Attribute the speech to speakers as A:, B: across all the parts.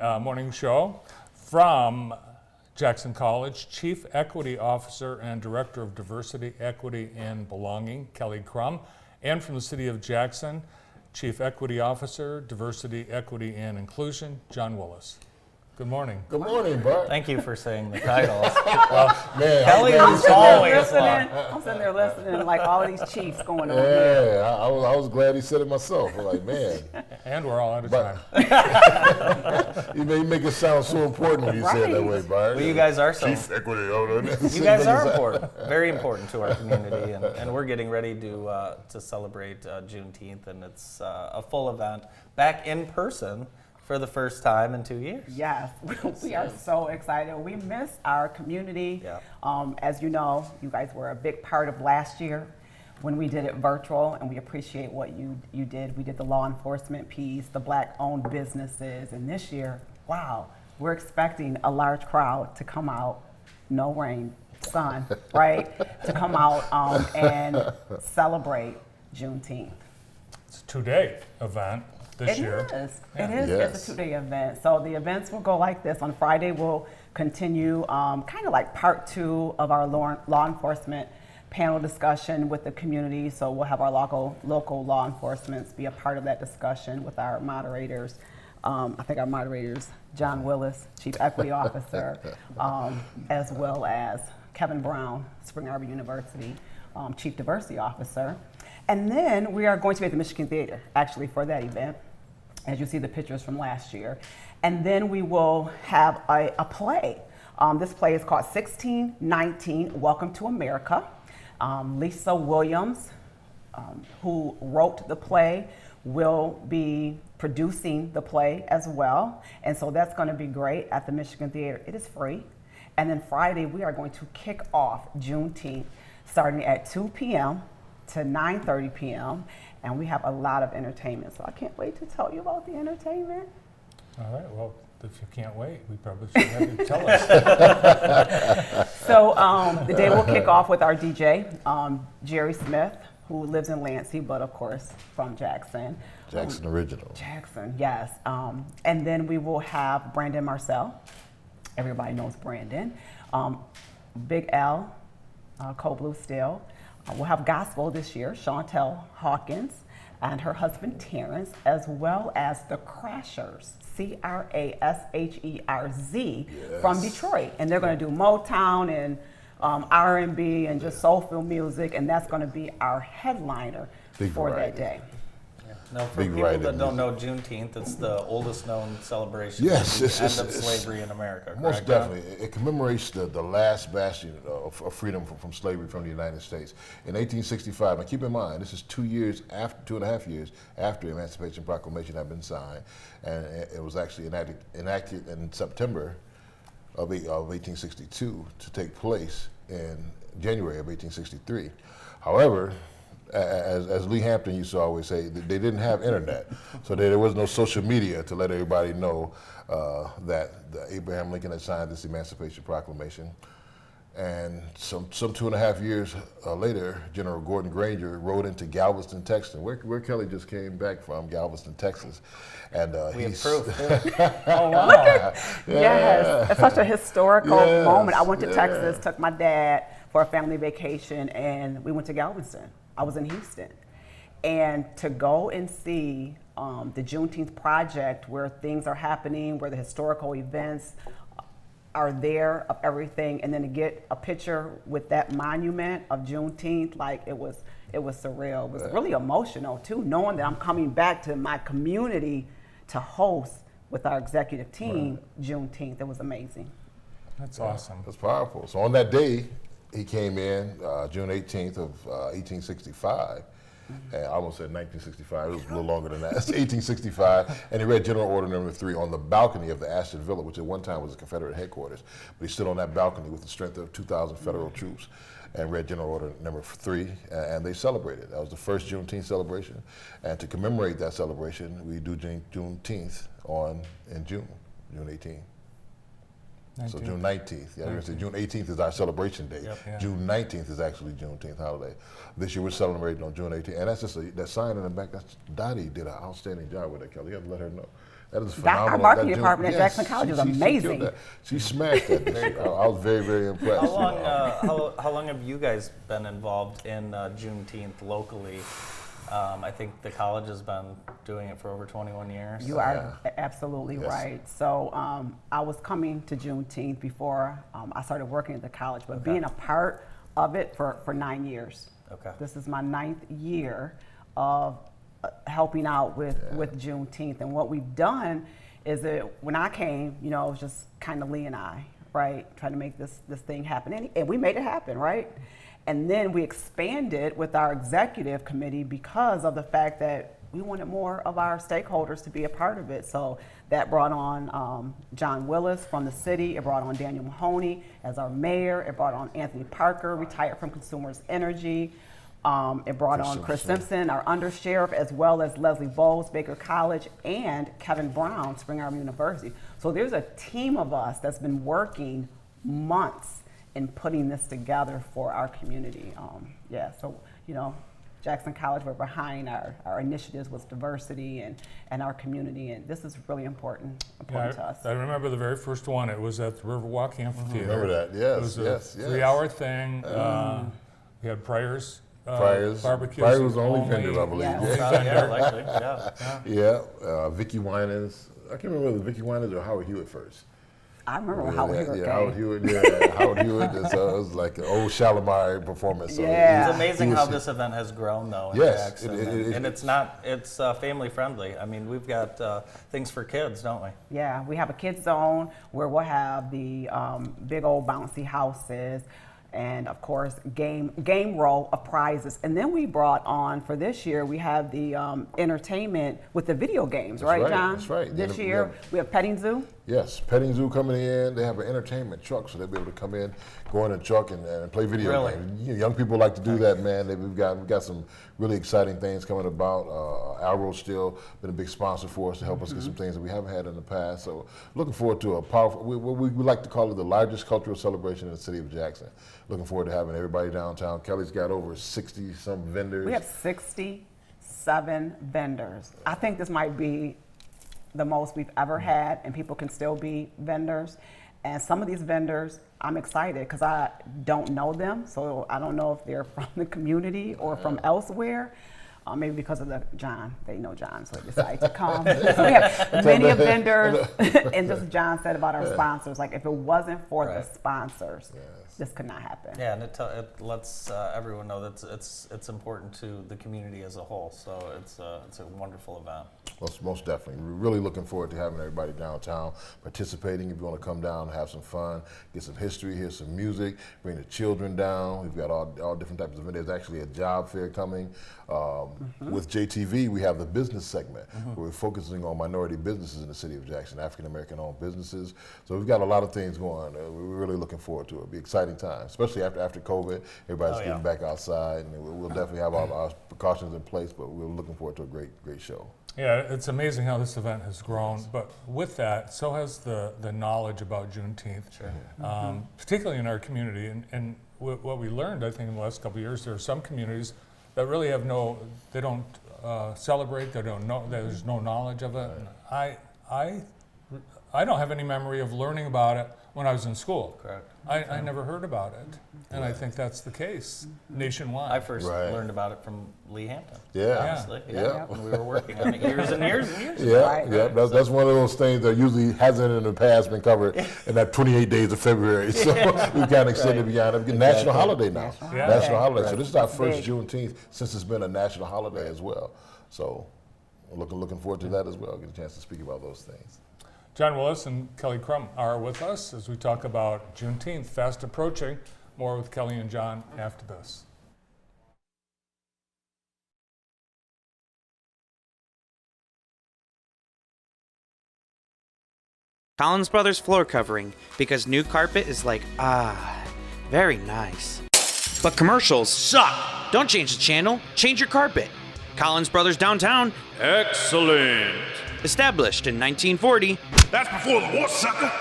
A: morning show from Jackson College, Chief Equity Officer and Director of Diversity, Equity, and Belonging, Kelly Crum, and from the City of Jackson, Chief Equity Officer, Diversity, Equity, and Inclusion, John Willis. Good morning.
B: Good morning, Bart.
C: Thank you for saying the titles.
B: Man,
C: Kelly
B: I'm
C: is always
D: I'm sitting there listening, like all of these chiefs going on.
B: Yeah, I was glad he said it myself. I'm like, man.
A: And we're all out of time.
B: You make it sound so important when you say it that way, Bart.
C: Well, you guys are so.
B: Chief Equity.
C: You guys are important, very important to our community, and we're getting ready to celebrate Juneteenth, and it's a full event back in person for the first time in 2 years.
D: Yes, we are so excited. We miss our community.
C: Yeah.
D: As you know, you guys were a big part of last year when we did it virtual, and we appreciate what you did. We did the law enforcement piece, the Black-owned businesses, and this year, wow, we're expecting a large crowd to come out, no rain, sun, right, to come out and celebrate Juneteenth.
A: It's a two-day event this year.
D: It is.
B: Yes.
D: It's a two-day event. So the events will go like this. On Friday, we'll continue kind of like part two of our law enforcement panel discussion with the community. So we'll have our local law enforcement be a part of that discussion with our moderators. I think our moderators, John Willis, Chief Equity Officer, as well as Kevin Brown, Spring Arbor University, Chief Diversity Officer. And then we are going to be at the Michigan Theater, actually, for that event, as you see the pictures from last year. And then we will have a play. This play is called 1619, Welcome to America. Lisa Williams, who wrote the play, will be producing the play as well. And so that's going to be great at the Michigan Theater. It is free. And then Friday, we are going to kick off Juneteenth, starting at 2 p.m. to 9:30 p.m. And we have a lot of entertainment. So I can't wait to tell you about the entertainment.
A: All right, well, if you can't wait, we probably should have you tell us.
D: So the day will kick off with our DJ, Jerry Smith, who lives in Lansing, but of course from Jackson.
B: Jackson original.
D: Jackson, yes. And then we will have Brandon Marcel. Everybody knows Brandon. Big L, Cold Blue Steel. We'll have gospel this year, Chantel Hawkins and her husband Terrence, as well as the Crashers, Crasherz, from Detroit. And they're going to do Motown and R&B and just soulful music, and that's going to be our headliner for that day.
C: Now, for people that don't know Juneteenth, it's the oldest known celebration
B: Yes,
C: of the end of slavery in America.
B: Most
C: correct?
B: definitely. It commemorates the last bastion of freedom from slavery from the United States. In 1865, and keep in mind, this is 2 and a half years after the Emancipation Proclamation had been signed, and it was actually enacted in September of 1862 to take place in January of 1863. However, as Lee Hampton used to always say, they didn't have internet, so there was no social media to let everybody know that Abraham Lincoln had signed this Emancipation Proclamation. And some 2.5 years later, General Gordon Granger rode into Galveston, Texas, where Kelly just came back from, Galveston, Texas. And
C: we have proof.
D: Oh, wow. Yes, it's such a historical moment. I went to Texas, took my dad for a family vacation, and we went to Galveston. I was in Houston. And to go and see the Juneteenth project where things are happening, where the historical events are there of everything, and then to get a picture with that monument of Juneteenth, like it was surreal. It was really emotional too, knowing that I'm coming back to my community to host with our executive team Juneteenth. It was amazing.
A: That's awesome.
B: That's powerful. So on that day, he came in June 18th of 1865. I almost said 1965. It was a little longer than that. It's 1865, and he read General Order Number 3 on the balcony of the Ashton Villa, which at one time was the Confederate headquarters. But he stood on that balcony with the strength of 2,000 federal troops and read General Order Number 3, and they celebrated. That was the first Juneteenth celebration, and to commemorate that celebration, we do Juneteenth in June 18th. 19th. So June 19th. Yeah, we're gonna say June 18th is our celebration day.
A: Yep, yeah.
B: June 19th is actually Juneteenth holiday. This year we're celebrating on June 18th. And that's just that sign in the back, Dottie did an outstanding job with it, Kelly. You have to let her know. That is
D: Our
B: phenomenal.
D: marketing
B: That
D: department at Jackson College is
B: she killed
D: amazing.
B: that. She smashed that this year. I was very, very impressed.
C: How long have you guys been involved in Juneteenth locally? I think the college has been doing it for over 21 years.
D: You are absolutely
B: Yes.
D: right. So I was coming to Juneteenth before I started working at the college, but being a part of it for 9 years.
C: Okay.
D: This is my 9th year of helping out with Juneteenth. And what we've done is that when I came, you know, it was just kind of Lee and I, right, trying to make this thing happen. And we made it happen, right? And then we expanded with our executive committee because of the fact that we wanted more of our stakeholders to be a part of it. So that brought on John Willis from the city. It brought on Daniel Mahoney as our mayor. It brought on Anthony Parker, retired from Consumers Energy. It brought on Chris Simpson, our undersheriff, as well as Leslie Bowles, Baker College, and Kevin Brown, Spring Arbor University. So there's a team of us that's been working months in putting this together for our community. So, you know, Jackson College, we're behind our initiatives with diversity and our community, and this is really important to us.
A: I remember the very first one. It was at the Riverwalk Amphitheater.
B: Remember that? Yes,
A: It was a 3-hour thing. We had Pryor's barbecue.
B: Pryor was the only vendor, I believe.
D: Yeah.
C: Yeah, likely. Yeah.
B: Vicky Winans. I can't remember whether Vicky Winans or Howard Hewitt first.
D: I remember Howard Hewitt.
B: Howard Hewitt. Howard Hewitt. So it was like an old Shalimar performance. So
D: Yeah.
C: It's amazing how this event has grown, though, in
B: Yes,
C: Jackson.
B: it-
C: And it's family friendly. I mean, we've got things for kids, don't we?
D: Yeah, we have a kids zone where we'll have the big old bouncy houses, and of course game row of prizes. And then we brought on, for this year, we have the entertainment with the video games,
B: That's
D: right,
B: right,
D: John?
B: that's right.
D: This
B: Yeah,
D: year we have petting zoo.
B: Yes, petting zoo coming in. They have an entertainment truck, so they'll be able to come in, go in a truck, and play video
C: Really?
B: games. Young people like to do that, man. We've got some really exciting things coming about. Alro's still been a big sponsor for us to help us get some things that we haven't had in the past. So looking forward to a powerful. We like to call it the largest cultural celebration in the city of Jackson. Looking forward to having everybody downtown. Kelly's got over 60 some vendors.
D: We have 67 vendors. I think this might be the most we've ever had, and people can still be vendors. And some of these vendors, I'm excited because I don't know them, so I don't know if they're from the community or from elsewhere. Maybe because of John, they know John, so they decided to come. So we have many vendors, and just John said about our sponsors, like if it wasn't for the sponsors, this could not happen.
C: Yeah, and it lets everyone know that it's important to the community as a whole. So it's a wonderful event.
B: Most definitely. We're really looking forward to having everybody downtown participating. If you want to come down and have some fun, get some history, hear some music, bring the children down. We've got all different types of events. There's actually a job fair coming. With JTV, we have the business segment where we're focusing on minority businesses in the city of Jackson, African American owned businesses. So we've got a lot of things going. We're really looking forward to it. It'll be an exciting time, especially after COVID. Everybody's getting back outside, and we'll definitely have all our precautions in place, but we're looking forward to a great show.
A: Yeah, it's amazing how this event has grown, but with that, so has the knowledge about Juneteenth, particularly in our community. And what we learned, I think, in the last couple of years, there are some communities that really have they don't celebrate, they don't know, there's no knowledge of it. And I don't have any memory of learning about it when I was in school.
C: Correct.
A: I never heard about it, and I think that's the case nationwide.
C: I first learned about it from Lee Hampton.
B: Yeah.
C: Honestly, when we were working on it years and years and years.
B: That's one of those things that usually hasn't in the past been covered in that 28 days of February. So we kind of extended beyond it. National holiday now. National holiday. So this is our first Juneteenth since it's been a national holiday as well. So we're looking forward to that as well. Get a chance to speak about those things.
A: John Willis and Kelly Crum are with us as we talk about Juneteenth fast approaching. More with Kelly and John after this.
E: Collins Brothers floor covering, because new carpet is like, very nice. But commercials suck. Don't change the channel, change your carpet. Collins Brothers downtown, excellent. Established in 1940.
F: That's before the war, sucker.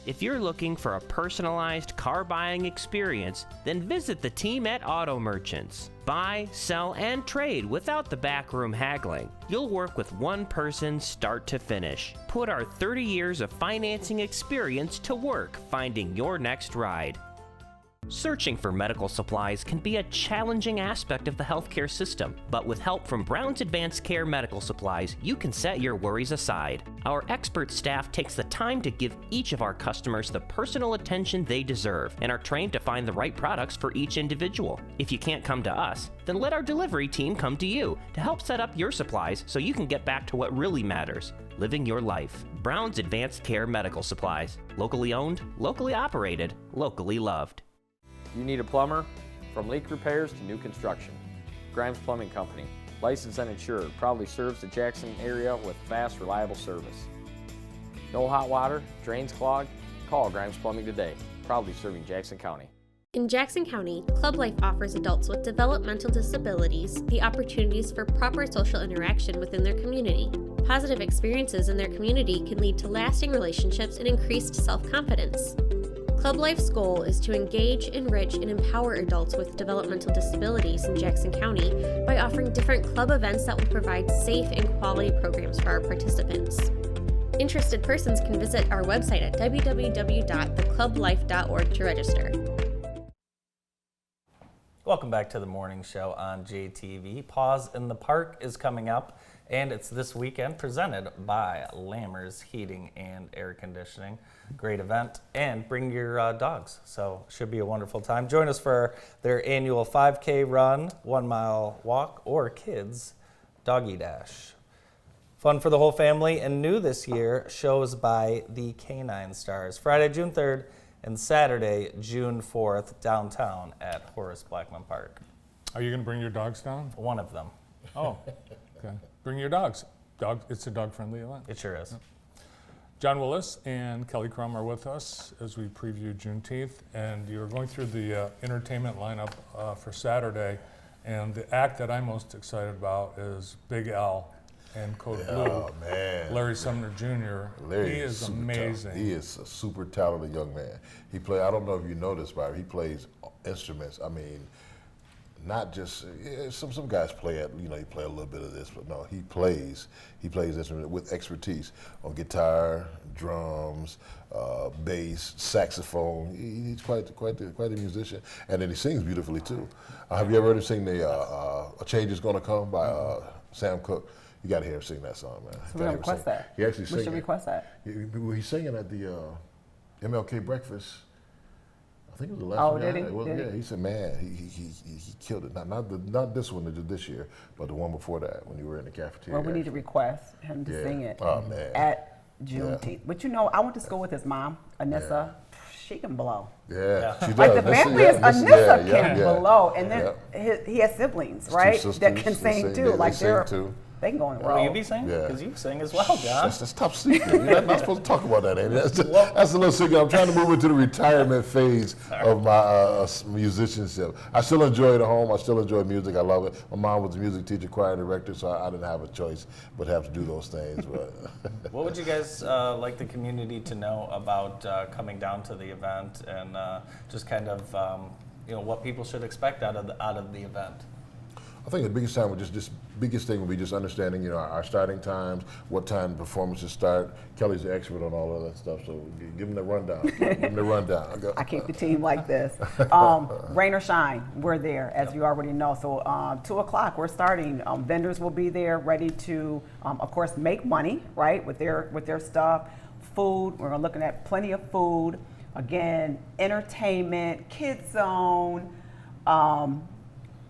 F: If you're looking for a personalized car buying experience, then visit the team at Auto Merchants. Buy, sell, and trade without the backroom haggling. You'll work with one person start to finish. Put our 30 years of financing experience to work finding your next ride. Searching for medical supplies can be a challenging aspect of the healthcare system, but with help from Brown's Advanced Care Medical Supplies, you can set your worries aside. Our expert staff takes the time to give each of our customers the personal attention they deserve and are trained to find the right products for each individual. If you can't come to us, then let our delivery team come to you to help set up your supplies so you can get back to what really matters, living your life. Brown's Advanced Care Medical Supplies. Locally owned, locally operated, locally loved.
G: You need a plumber? From leak repairs to new construction. Grimes Plumbing Company, licensed and insured, proudly serves the Jackson area with fast, reliable service. No hot water? Drains clogged? Call Grimes Plumbing today, proudly serving Jackson County.
H: In Jackson County, Club Life offers adults with developmental disabilities the opportunities for proper social interaction within their community. Positive experiences in their community can lead to lasting relationships and increased self-confidence. Club Life's goal is to engage, enrich, and empower adults with developmental disabilities in Jackson County by offering different club events that will provide safe and quality programs for our participants. Interested persons can visit our website at www.theclublife.org to register.
C: Welcome back to the morning show on JTV. Pause in the Park is coming up, and it's this weekend, presented by Lammers Heating and Air Conditioning. Great event, and bring your dogs, so should be a wonderful time. Join us for their annual 5K run, 1 mile walk, or kids doggy dash. Fun for the whole family, and new this year, shows by the Canine Stars. Friday, June 3rd, and Saturday, June 4th, downtown at Horace Blackman Park.
A: Are you going to bring your dogs down?
C: One of them.
A: Oh, okay. Bring your dogs. It's a dog-friendly event.
C: It sure is.
A: John Willis and Kelly Crum are with us as we preview Juneteenth, and you're going through the entertainment lineup for Saturday, and the act that I'm most excited about is Big Al and Code Blue.
B: Oh, man.
A: Larry Sumner Jr.
B: Larry
A: He is amazing.
B: He is a super talented young man. I don't know if you know this, but he plays instruments. I mean, not just some guys play it. You play a little bit of this, but no, he plays instruments with expertise on guitar, drums, bass, saxophone. He's quite a musician, and then he sings beautifully too. Have you ever heard him sing the "A Change Is Gonna Come" by Sam Cooke? You got to hear him sing that song, man.
D: So we're going to request that.
B: He actually
D: We should request that.
B: He's singing at the MLK breakfast. I think it was the last
D: Oh,
B: one.
D: did he?
B: Yeah, he said, man, he killed it. Not this one this year, but the one before that when you were in the cafeteria.
D: Well, we need to request him to sing it at Juneteenth. But I went to school with his mom, Anissa.
B: Yeah.
D: She can blow.
B: Yeah, she does.
D: Like the family is Anissa can blow, and then he has siblings, right, that can sing too. Like they can go on the road.
C: Will you be singing? Because you sing as well, John.
B: That's top secret. You're not supposed to talk about that, Andy. That's a little secret. I'm trying to move into the retirement phase of my musicianship. I still enjoy it at home. I still enjoy music. I love it. My mom was a music teacher, choir director, so I didn't have a choice but have to do those things. But
C: what would you guys like the community to know about coming down to the event, and just kind of what people should expect out of the event?
B: I think the biggest thing would be just understanding, our starting times, what time performances start. Kelly's the expert on all of that stuff, so give him the rundown.
D: I keep the team like this. Rain or shine, we're there, as you already know. So 2 o'clock, we're starting. Vendors will be there, ready to, of course, make money, right, with their stuff. Food, we're looking at plenty of food. Again, entertainment, kids zone.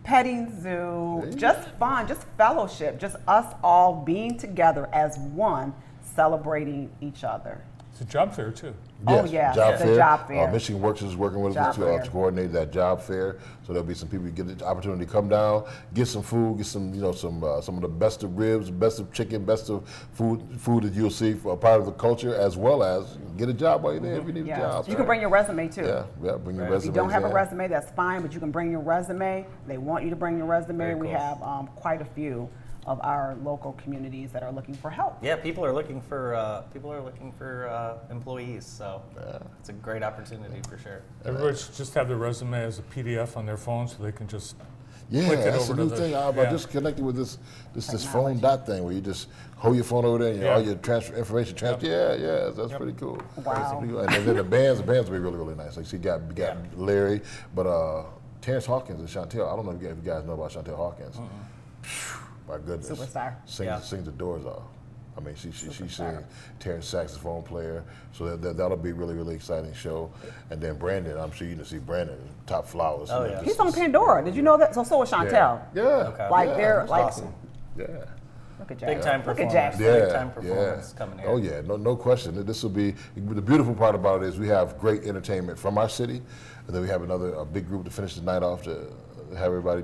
D: Petting zoo, just fun, just fellowship, just us all being together as one, celebrating each other.
A: It's a job fair too.
D: Yes, the job fair.
B: Michigan Works is working with us to coordinate that job fair. So there'll be some people who get the opportunity to come down, get some food, get some some of the best of ribs, best of chicken, best of food that you'll see for a part of the culture, as well as get a job while you're there if you need a job.
D: You can bring your resume too.
B: Yeah, bring your resume.
D: If you don't have a resume, that's fine, but you can bring your resume. They want you to bring your resume. We have quite a few of our local communities that are looking for help.
C: Yeah, people are looking for employees, so it's a great opportunity for sure.
A: Everybody should just have their resume as a PDF on their phone so they can just
B: Yeah,
A: click it
B: that's
A: over
B: the new
A: to
B: thing. I
A: yeah.
B: just connected with this phone dot thing where you just hold your phone over there and all your information transfer. Yeah, that's pretty cool.
D: Wow.
B: And then the bands will be really, really nice. Like she got Larry, but Terrence Hawkins and Chantel. I don't know if you guys know about Chantel Hawkins. My goodness,
D: Superstar.
B: Sings the doors off. I mean, she sings Terrence saxophone player, so that'll be a really, really exciting show. And then Brandon, I'm sure you can see Brandon, top flowers.
C: Oh, yeah.
D: He's on Pandora. Did you know that? So is Chantel.
B: Yeah.
C: Okay.
D: Like
B: yeah.
D: they're like,
C: Awesome.
B: Yeah.
D: look at Jackson.
C: Big time
D: Look at
C: performance.
D: Jackson.
C: Big time performance coming here.
B: Oh yeah, no question. This will be the beautiful part about it is we have great entertainment from our city, and then we have a big group to finish the night off to have everybody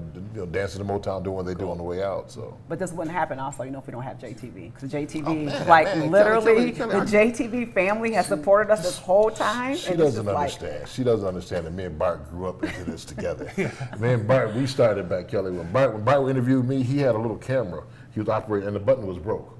B: dancing to Motown, doing what they do on the way out. So.
D: But this wouldn't happen also, if we don't have JTV. Because JTV,
B: man,
D: literally,
B: Kelly,
D: the JTV family has supported us this whole time.
B: She
D: and it's
B: doesn't
D: just
B: understand. She doesn't understand that me and Bart grew up into this together. Me and Bart, we started back, Kelly. When Bart interviewed me, he had a little camera. He was operating, and the button was broke.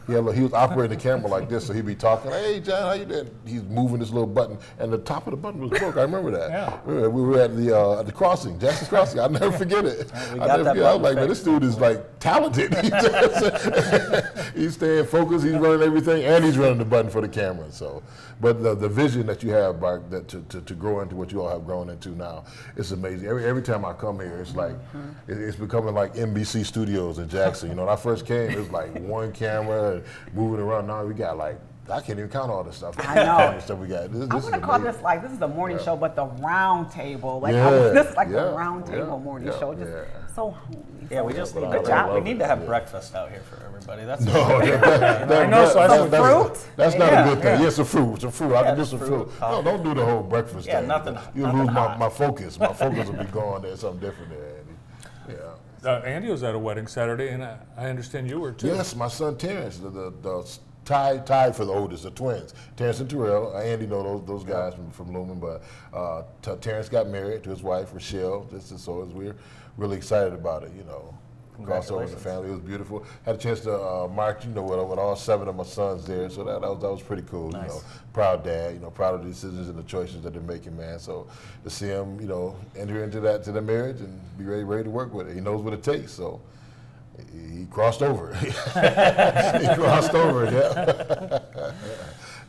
B: He was operating the camera like this, so he'd be talking, "Hey, John, how you doing?" He's moving this little button, and the top of the button was broke. I remember that.
A: Yeah.
B: We were at the crossing, Jackson's Crossing. I'll never forget it.
C: We
B: I'll
C: got
B: never
C: that
B: forget it. I was
C: button
B: like, man,
C: fixed.
B: this dude is like talented. He's staying focused. He's running everything, and he's running the button for the camera. So, but the vision that you have, Bart, that to grow into what you all have grown into now, it's amazing. Every time I come here, it's like it's becoming like NBC Studios in Jackson. When I first came, it was like one camera and moving around. Now we got like I can't even count all this stuff.
D: I know.
B: The stuff we got. This
D: I
B: is
D: want to call
B: amazing.
D: this like, this is the morning show, but the round table. Like,
B: Yeah,
D: this is like the
B: yeah,
D: round table
B: yeah,
D: morning
B: yeah,
D: show. Just
B: yeah.
D: so homey.
C: Yeah, we just need
B: Good
C: to,
B: job.
C: we need to have breakfast out here for everybody. That's
A: I know, so I
D: Some
A: don't
D: fruit?
B: That's not
C: Yeah,
B: a good thing.
C: yeah.
B: Yeah, some fruit. I can do
C: just
B: some
C: fruit,
B: fruit.
C: coffee.
B: No, don't do the whole breakfast
C: Yeah,
B: thing.
C: nothing
B: You'll lose
C: hot.
B: my focus. My focus will be gone. There's something different there, Andy. Yeah.
A: Andy was at a wedding Saturday, and I understand you were too.
B: Yes, my son Terrence, the tied for the oldest, the twins. Terrence and Terrell. Andy know those guys from Lumen, but Terrence got married to his wife Rochelle. So we're really excited about it. Crossover in the family. It was beautiful. Had a chance to march, with all 7 of my sons there. So that was pretty cool.
C: Nice.
B: Proud dad. Proud of the decisions and the choices that they're making, man. So to see him, enter into the marriage and be ready to work with it. He knows what it takes. So he crossed over. He crossed over. Yeah.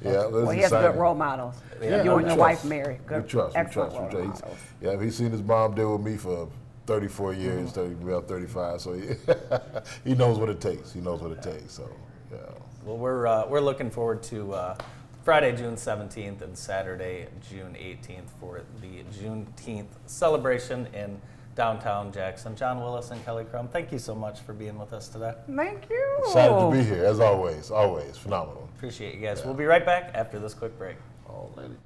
B: Yeah.
D: Well, he has good role models.
B: Yeah,
D: You
B: we
D: and your
B: trust.
D: wife married.
B: We
D: Good,
B: trust.
D: excellent
B: We
D: role
B: trust.
D: models.
B: Yeah, he's seen his mom deal with me for 34 years, 35. So he knows what it takes. He knows what it takes. So yeah.
C: Well, we're looking forward to Friday, June 17th and Saturday, June 18th for the Juneteenth celebration in downtown Jackson. John Willis and Kelly Crum, thank you so much for being with us today.
D: Thank you.
B: Excited to be here, as always. Always phenomenal.
C: Appreciate you guys. We'll be right back after this quick break.
B: Alrighty.